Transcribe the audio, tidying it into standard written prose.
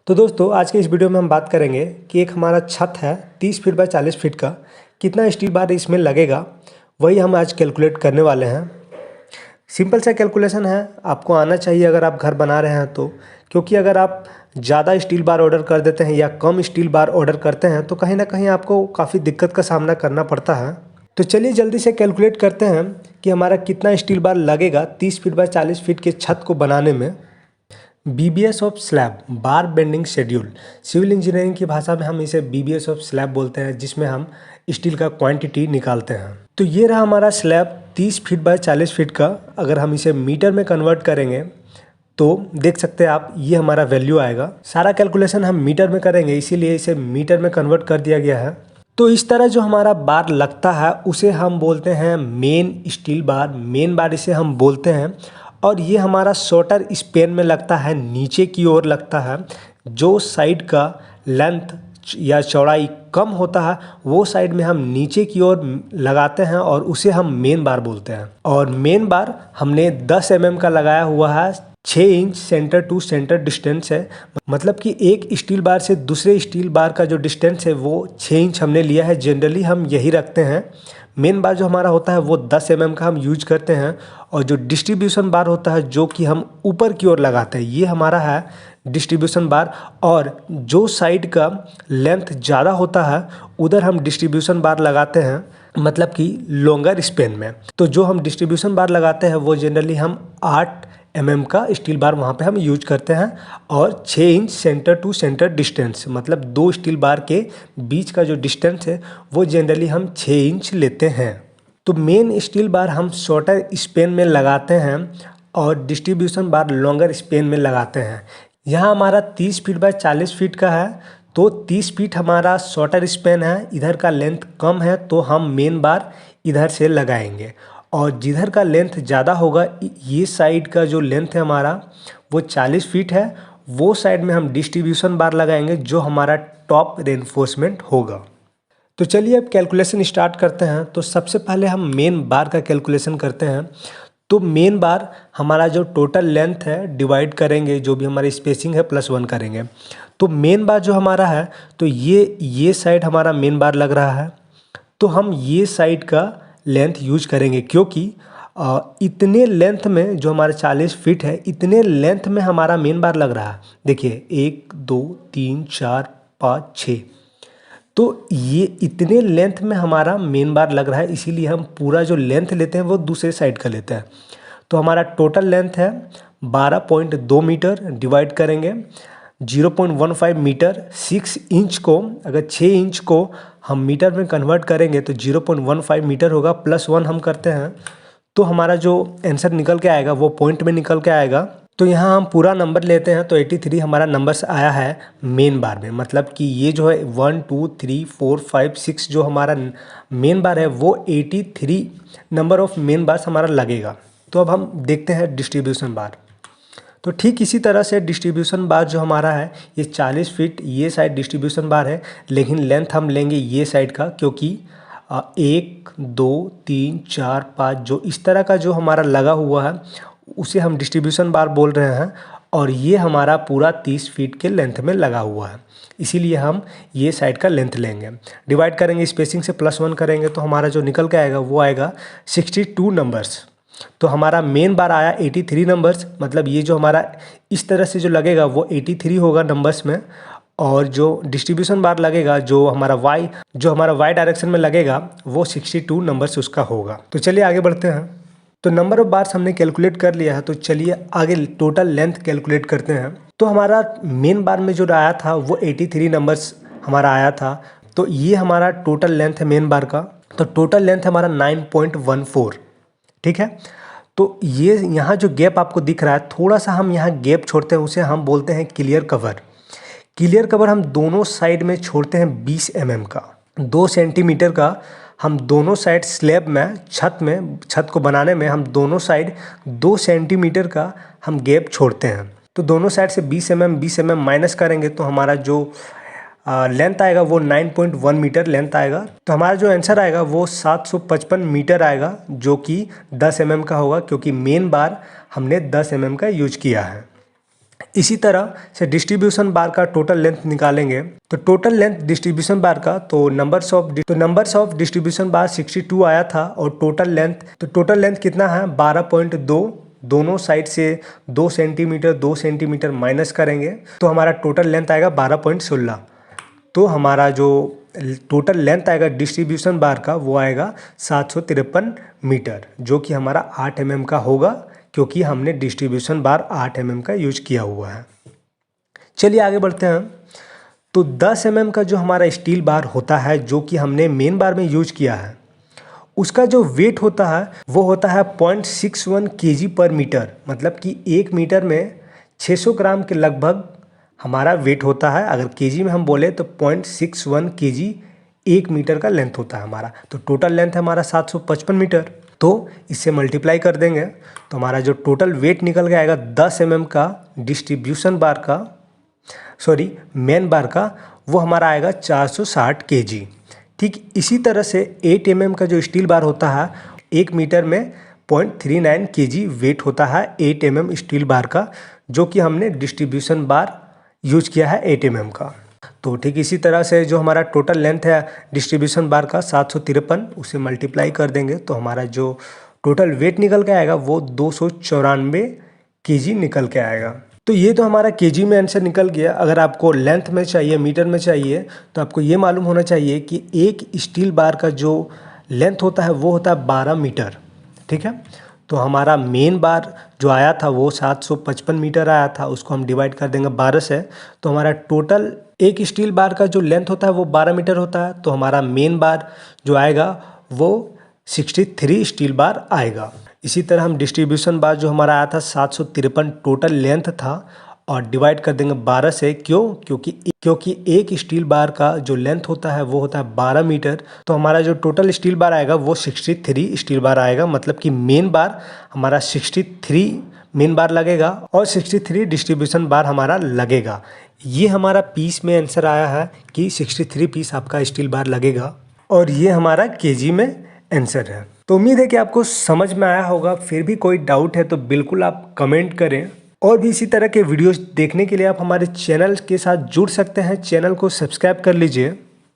तो दोस्तों आज के इस वीडियो में हम बात करेंगे कि एक हमारा छत है 30 फीट बाय 40 फीट का, कितना स्टील बार इसमें लगेगा वही हम आज कैलकुलेट करने वाले हैं। सिंपल सा कैलकुलेशन है, आपको आना चाहिए अगर आप घर बना रहे हैं तो, क्योंकि अगर आप ज़्यादा स्टील बार ऑर्डर कर देते हैं या कम स्टील बार ऑर्डर करते हैं तो कहीं ना कहीं आपको काफ़ी दिक्कत का सामना करना पड़ता है। तो चलिए जल्दी से कैलकुलेट करते हैं कि हमारा कितना स्टील बार लगेगा 30 फीट बाय 40 फीट के छत को बनाने में। BBS of slab bar bending schedule, civil engineering की भाषा में हम इसे BBS ऑफ स्लैब बोलते हैं, जिसमें हम स्टील का क्वांटिटी निकालते हैं। तो ये रहा हमारा स्लैब 30 फीट बाय 40 फीट का। अगर हम इसे मीटर में कन्वर्ट करेंगे तो देख सकते हैं आप, ये हमारा वैल्यू आएगा। सारा कैलकुलेशन हम मीटर में करेंगे, इसीलिए इसे मीटर में कन्वर्ट कर दिया गया है। तो इस तरह जो हमारा बार लगता है उसे हम बोलते हैं मेन स्टील बार, मेन बार इसे हम बोलते हैं। और ये हमारा शॉर्टर स्पेन में लगता है, नीचे की ओर लगता है। जो साइड का लेंथ या चौड़ाई कम होता है वो साइड में हम नीचे की ओर लगाते हैं और उसे हम मेन बार बोलते हैं। और मेन बार हमने 10 mm का लगाया हुआ है, 6 inch centre to centre distance है। मतलब कि एक स्टील बार से दूसरे स्टील बार का जो डिस्टेंस है वो 6 इंच हमने लिया है। जनरली हम यही रखते हैं। मेन बार जो हमारा होता है वो 10 mm का हम यूज करते हैं, और जो डिस्ट्रीब्यूशन बार होता है जो कि हम ऊपर की ओर लगाते हैं, ये हमारा है डिस्ट्रीब्यूशन बार। और जो साइड का लेंथ ज़्यादा होता है उधर हम डिस्ट्रीब्यूशन बार लगाते हैं, मतलब कि लॉन्गर स्पेन में। तो जो हम डिस्ट्रीब्यूशन बार लगाते हैं वो जनरली हम 8 mm का स्टील बार वहाँ पे हम यूज करते हैं, और 6 inch centre to centre distance, मतलब दो स्टील बार के बीच का जो डिस्टेंस है वो जनरली हम 6 इंच लेते हैं। तो मेन स्टील बार हम शॉर्टर स्पेन में लगाते हैं और डिस्ट्रीब्यूशन बार लॉन्गर स्पेन में लगाते हैं। यहाँ हमारा 30 फीट बाय 40 फीट का है, तो 30 फीट हमारा शॉर्टर स्पेन है, इधर का लेंथ कम है तो हम मेन बार इधर से लगाएंगे। और जिधर का लेंथ ज़्यादा होगा, ये साइड का जो लेंथ है हमारा वो 40 फीट है, वो साइड में हम डिस्ट्रीब्यूशन बार लगाएंगे जो हमारा टॉप रेनफोर्समेंट होगा। तो चलिए अब कैलकुलेशन स्टार्ट करते हैं। तो सबसे पहले हम मेन बार का कैलकुलेशन करते हैं। तो मेन बार हमारा जो टोटल लेंथ है डिवाइड करेंगे, जो भी हमारी स्पेसिंग है +1 करेंगे। तो मेन बार जो हमारा है, तो ये साइड हमारा मेन बार लग रहा है, तो हम ये साइड का लेंथ यूज करेंगे, क्योंकि इतने लेंथ में जो हमारे 40 फीट है, इतने लेंथ में हमारा मेन बार लग रहा है। देखिए 1 2 3 4 5 6, तो ये इतने लेंथ में हमारा मेन बार लग रहा है, इसीलिए हम पूरा जो लेंथ लेते हैं वो दूसरे साइड का लेते हैं। तो हमारा टोटल लेंथ है 12.2 मीटर, डिवाइड करेंगे 0.15 मीटर। 6 इंच को, अगर 6 इंच को हम मीटर में कन्वर्ट करेंगे तो 0.15 मीटर होगा, +1 हम करते हैं तो हमारा जो आंसर निकल के आएगा वो पॉइंट में निकल के आएगा। तो यहाँ हम पूरा नंबर लेते हैं तो 83 हमारा नंबर्स आया है मेन बार में। मतलब कि ये जो है 1 2 3 4 5 6 जो हमारा मेन बार है वो 83 नंबर ऑफ मेन बार्स हमारा लगेगा। तो अब हम देखते हैं डिस्ट्रीब्यूशन बार। तो ठीक इसी तरह से डिस्ट्रीब्यूशन बार जो हमारा है, ये 40 फीट ये साइड डिस्ट्रीब्यूशन बार है, लेकिन लेंथ हम लेंगे ये साइड का, क्योंकि 1 2 3 4 5 जो इस तरह का जो हमारा लगा हुआ है उसे हम डिस्ट्रीब्यूशन बार बोल रहे हैं। और ये हमारा पूरा 30 फीट के लेंथ में लगा हुआ है, इसीलिए हम ये साइड का लेंथ लेंगे। डिवाइड करेंगे, स्पेसिंग से +1 करेंगे तो हमारा जो निकल के आएगा वो आएगा 62 नंबर्स। तो हमारा मेन बार आया 83 नंबर्स, मतलब ये जो हमारा इस तरह से जो लगेगा वो 83 होगा नंबर्स में, और जो डिस्ट्रीब्यूशन बार लगेगा जो हमारा वाई डायरेक्शन में लगेगा वो 62 नंबर्स उसका होगा। तो चलिए आगे बढ़ते हैं। तो नंबर ऑफ बार्स हमने कैलकुलेट कर लिया है, तो चलिए आगे टोटल लेंथ कैलकुलेट करते हैं। तो हमारा मेन बार में जो आया था वो 83 नंबर्स हमारा आया था, तो ये हमारा टोटल लेंथ है मेन बार का। तो टोटल लेंथ हमारा 9.14, ठीक है। तो ये यहाँ जो गैप आपको दिख रहा है, थोड़ा सा हम यहाँ गैप छोड़ते हैं, उसे हम बोलते हैं क्लियर कवर। क्लियर कवर हम दोनों साइड में छोड़ते हैं 20 mm का, 2 सेंटीमीटर का। हम दोनों साइड स्लैब में छत को बनाने में हम दोनों साइड 2 सेंटीमीटर का हम गैप छोड़ते हैं। तो दोनों साइड से 20 mm माइनस करेंगे तो हमारा जो लेंथ आएगा वो 9.1 मीटर लेंथ आएगा। तो हमारा जो आंसर आएगा वो 755 मीटर आएगा, जो कि 10 mm का होगा, क्योंकि मेन बार हमने 10 mm का यूज किया है। इसी तरह से डिस्ट्रीब्यूशन बार का टोटल लेंथ निकालेंगे। तो टोटल लेंथ डिस्ट्रीब्यूशन बार का तो नंबर्स ऑफ डिस्ट्रीब्यूशन बार 62 आया था और टोटल लेंथ कितना है 12.2। दोनों साइड से 2 सेंटीमीटर माइनस करेंगे तो हमारा टोटल लेंथ आएगा 12.16। तो हमारा जो टोटल लेंथ आएगा डिस्ट्रीब्यूशन बार का वो आएगा 753 मीटर, जो कि हमारा 8 mm का होगा, क्योंकि हमने डिस्ट्रीब्यूशन बार 8 mm का यूज किया हुआ है। चलिए आगे बढ़ते हैं। तो 10 mm का जो हमारा स्टील बार होता है, जो कि हमने मेन बार में यूज किया है, उसका जो वेट होता है वो होता है 0.61 kg पर मीटर। मतलब कि 1 मीटर में 600 ग्राम के लगभग हमारा वेट होता है। अगर केजी में हम बोले तो 0.61 kg 1 मीटर का लेंथ होता है हमारा। तो टोटल लेंथ है हमारा 755 मीटर। तो इससे मल्टीप्लाई कर देंगे तो हमारा जो टोटल वेट निकल के आएगा 10 mm का डिस्ट्रीब्यूशन बार का, मेन बार का, वो हमारा आएगा 460 kg। ठीक इसी तरह से 8 mm का जो स्टील बार होता है 1 मीटर में 0.39 kg वेट होता है 8 mm स्टील बार का, जो कि हमने डिस्ट्रीब्यूशन बार यूज किया है 8 mm का। तो ठीक इसी तरह से जो हमारा टोटल लेंथ है डिस्ट्रीब्यूशन बार का 753, उसे मल्टीप्लाई कर देंगे तो हमारा जो टोटल वेट निकल के आएगा वो 294 kg निकल के आएगा। तो ये तो हमारा केजी में आंसर निकल गया। अगर आपको लेंथ में चाहिए, मीटर में चाहिए, तो आपको ये मालूम होना चाहिए कि एक स्टील बार का जो लेंथ होता है वो होता है 12 मीटर। ठीक है, तो हमारा मेन बार जो आया था वो 755 मीटर आया था, उसको हम डिवाइड कर देंगे 12 से, तो हमारा टोटल एक स्टील बार का जो लेंथ होता है वो 12 मीटर होता है। तो हमारा मेन बार जो आएगा वो 63 स्टील बार आएगा। इसी तरह हम डिस्ट्रीब्यूशन बार जो हमारा आया था 753 टोटल लेंथ था और डिवाइड कर देंगे 12 से। क्योंकि एक स्टील बार का जो लेंथ होता है वो होता है 12 मीटर। तो हमारा जो टोटल स्टील बार आएगा वो 63 स्टील बार आएगा। मतलब कि मेन बार हमारा 63 मेन बार लगेगा और 63 डिस्ट्रीब्यूशन बार हमारा लगेगा। ये हमारा पीस में आंसर आया है कि 63 पीस आपका स्टील बार लगेगा और ये हमारा केजी में आंसर है। तो उम्मीद है कि आपको समझ में आया होगा। फिर भी कोई डाउट है तो बिल्कुल आप कमेंट करें। और भी इसी तरह के वीडियोस देखने के लिए आप हमारे चैनल के साथ जुड़ सकते हैं। चैनल को सब्सक्राइब कर लीजिए।